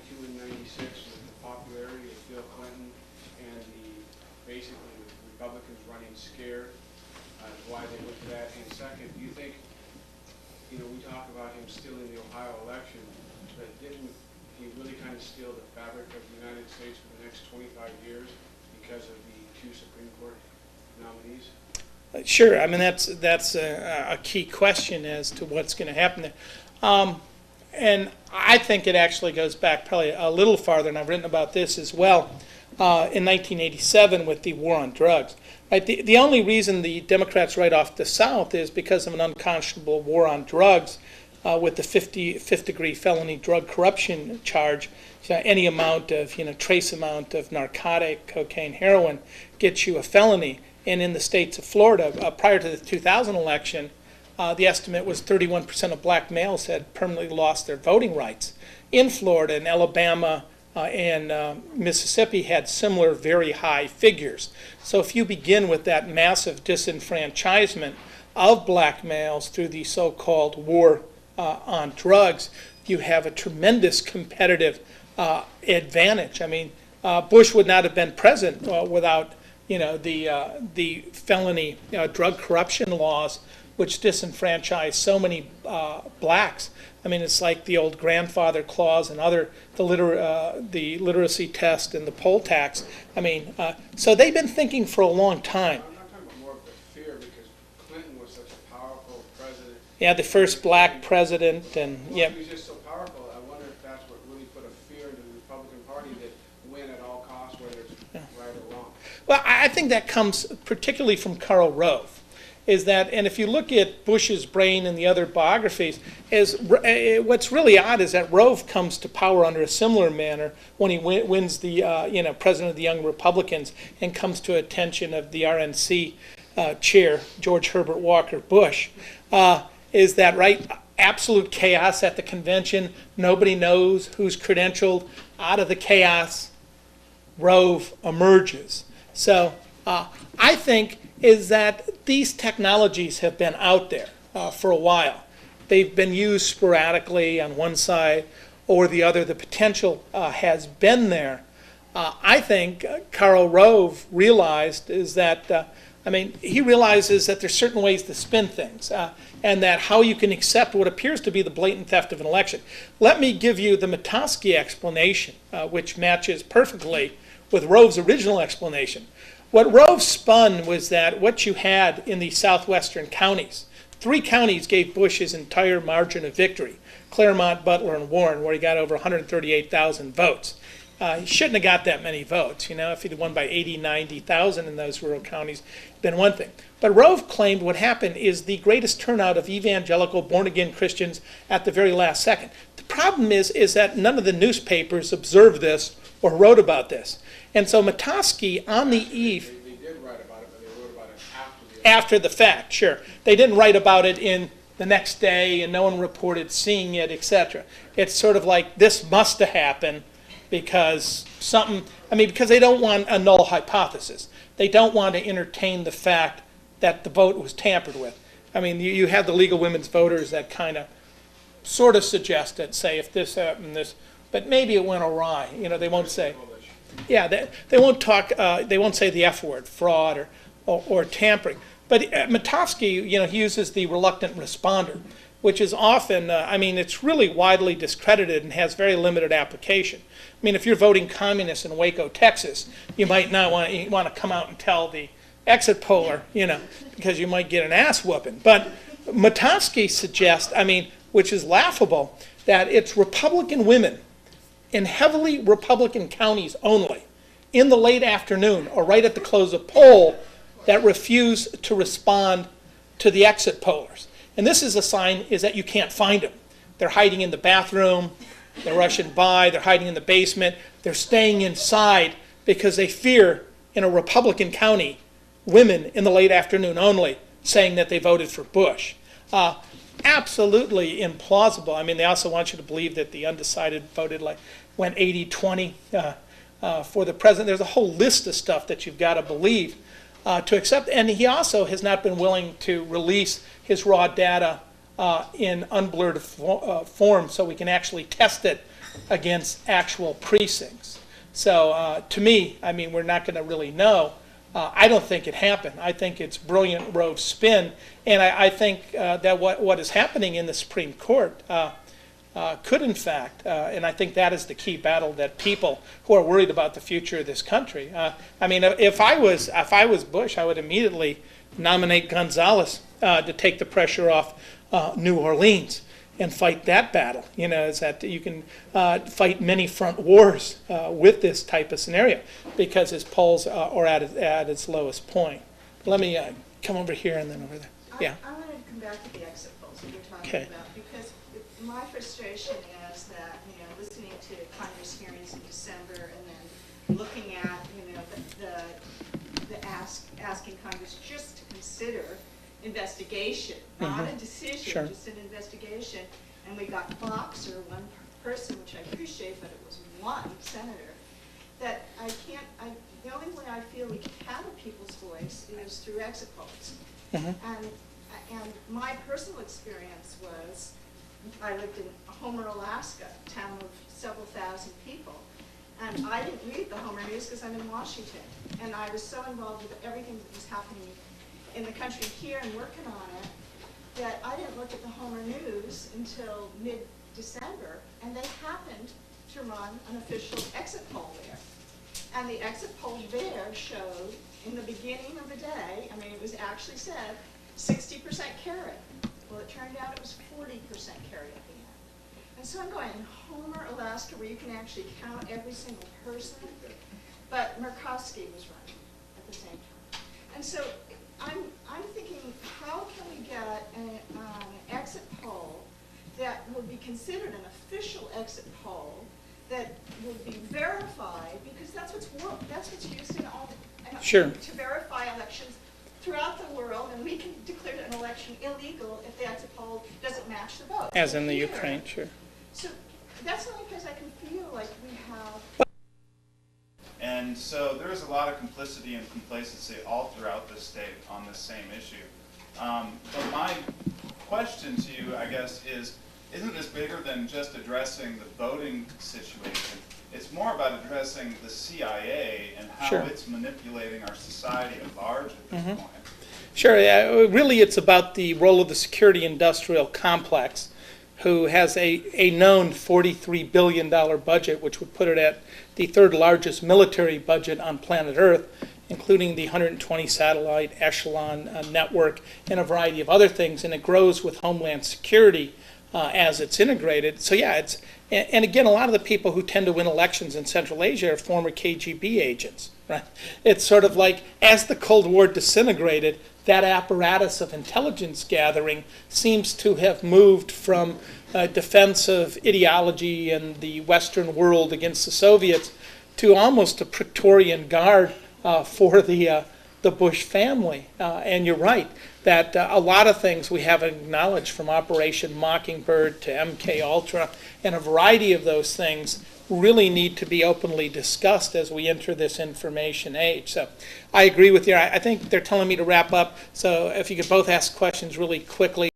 92 and 96 with the popularity of Bill Clinton and basically the Republicans running scared, why they went to that. And second, do you think, we talk about him stealing the Ohio election, but didn't he really kind of steal the fabric of the United States for the next 25 years because of the two Supreme Court nominees? Sure. I mean, that's a key question as to what's going to happen there. And I think it actually goes back probably a little farther, and I've written about this as well, in 1987 with the war on drugs. Right? The only reason the Democrats write off the South is because of an unconscionable war on drugs with the fifth degree felony drug corruption charge. Any amount of, trace amount of narcotic, cocaine, heroin gets you a felony. And in the states of Florida, prior to the 2000 election, the estimate was 31% of black males had permanently lost their voting rights. In Florida and Alabama and Mississippi had similar very high figures. So if you begin with that massive disenfranchisement of black males through the so-called war on drugs, you have a tremendous competitive advantage. I mean, Bush would not have been president without the felony drug corruption laws, which disenfranchise so many blacks. I mean, it's like the old grandfather clause and the literacy test and the poll tax. I mean, so they've been thinking for a long time. I'm not talking about more of the fear because Clinton was such a powerful president. Yeah, the first black president, and well, he was just so powerful. I wonder if that's what really put a fear into the Republican Party, that win at all costs, whether it's right or wrong. Well, I think that comes particularly from Karl Rove. Is that, and if you look at Bush's brain and the other biographies, what's really odd is that Rove comes to power under a similar manner when he wins the president of the Young Republicans and comes to attention of the RNC chair, George Herbert Walker Bush. Is that right? Absolute chaos at the convention. Nobody knows who's credentialed. Out of the chaos, Rove emerges. So I think is that these technologies have been out there for a while. They've been used sporadically on one side or the other. The potential has been there. I think Karl Rove realized is that, he realizes that there's certain ways to spin things and that how you can accept what appears to be the blatant theft of an election. Let me give you the Matoski explanation, which matches perfectly with Rove's original explanation. What Rove spun was that what you had in the southwestern counties, 3 counties gave Bush his entire margin of victory, Claremont, Butler, and Warren, where he got over 138,000 votes. He shouldn't have got that many votes. If he'd won by 80, 90,000 in those rural counties, been one thing. But Rove claimed what happened is the greatest turnout of evangelical born-again Christians at the very last second. The problem is that none of the newspapers observed this or wrote about this. And so Matoski, on the eve... They did write about it, but they wrote about it after the fact, sure. They didn't write about it in the next day, and no one reported seeing it, etc. It's sort of like, this must have happened because because they don't want a null hypothesis. They don't want to entertain the fact that the vote was tampered with. You have the League of Women's Voters that kind of sort of suggest it, say if this happened, this, but maybe it went awry. They won't say. Yeah, they won't talk. They won't say the F word, fraud or tampering. But Matoski, he uses the reluctant responder, which is often, it's really widely discredited and has very limited application. If you're voting communist in Waco, Texas, you might not want to come out and tell the exit poller, because you might get an ass whooping. But Matoski suggests, which is laughable, that it's Republican women in heavily Republican counties only, in the late afternoon or right at the close of poll, that refuse to respond to the exit pollers. And this is a sign is that you can't find them. They're hiding in the bathroom, they're rushing by, they're hiding in the basement, they're staying inside because they fear in a Republican county, women in the late afternoon only saying that they voted for Bush. Absolutely implausible. They also want you to believe that the undecided voted went 80-20 for the president. There's a whole list of stuff that you've got to believe to accept. And he also has not been willing to release his raw data in unblurred form so we can actually test it against actual precincts. So to me, I mean, we're not going to really know. I don't think it happened. I think it's brilliant Rove spin, and I think that what is happening in the Supreme Court could in fact, and I think that is the key battle that people who are worried about the future of this country. I mean, if I was Bush, I would immediately nominate Gonzalez to take the pressure off New Orleans and fight that battle. You know, is that you can fight many front wars with this type of scenario because his polls are at its lowest point. Let me come over here and then over there. Yeah. I want to come back to the exit polls that you're talking Okay. about, because my frustration is that, you know, listening to Congress hearings in December and then looking at, you know, asking Congress just to consider investigation, not a decision, Sure. just an investigation. And we got Fox or one person, which I appreciate, but it was one senator, that the only way I feel we can have a people's voice is through exit polls. And my personal experience was, I lived in Homer, Alaska, a town of several thousand people. And I didn't read the Homer News because I'm in Washington. And I was so involved with everything that was happening in the country here and working on it, that I didn't look at the Homer News until mid-December. And they happened to run an official exit poll there. And the exit poll there showed, in the beginning of the day, I mean, it was actually said, 60% carry. Well, it turned out it was 40% carry at the end. And so I'm going, in Homer, Alaska, where you can actually count every single person, but Murkowski was running at the same time. And so I'm thinking, how can we get an exit poll that would be considered an official exit poll that would be verified, because that's what's used in all Sure. to verify elections throughout the world, and we can declare an election illegal if the exit poll doesn't match the vote. As in the Here. Ukraine, sure. So that's only because I can feel like we have. And so there is a lot of complicity and complacency all throughout the state on this same issue. But my question to you, I guess, is, isn't this bigger than just addressing the voting situation? It's more about addressing the CIA and how Sure. it's manipulating our society at large at this point. Sure, yeah, really it's about the role of the security industrial complex, who has a known $43 billion budget, which would put it at the third largest military budget on planet Earth, including the 120 satellite echelon network and a variety of other things, and it grows with Homeland Security as it's integrated. So yeah, and again, a lot of the people who tend to win elections in Central Asia are former KGB agents, right? It's sort of like, as the Cold War disintegrated, that apparatus of intelligence gathering seems to have moved from defensive ideology and the Western world against the Soviets to almost a Praetorian guard for the Bush family. And you're right that a lot of things we have acknowledged, from Operation Mockingbird to MK Ultra, and a variety of those things really need to be openly discussed as we enter this information age. So I agree with you. I think they're telling me to wrap up. So if you could both ask questions really quickly.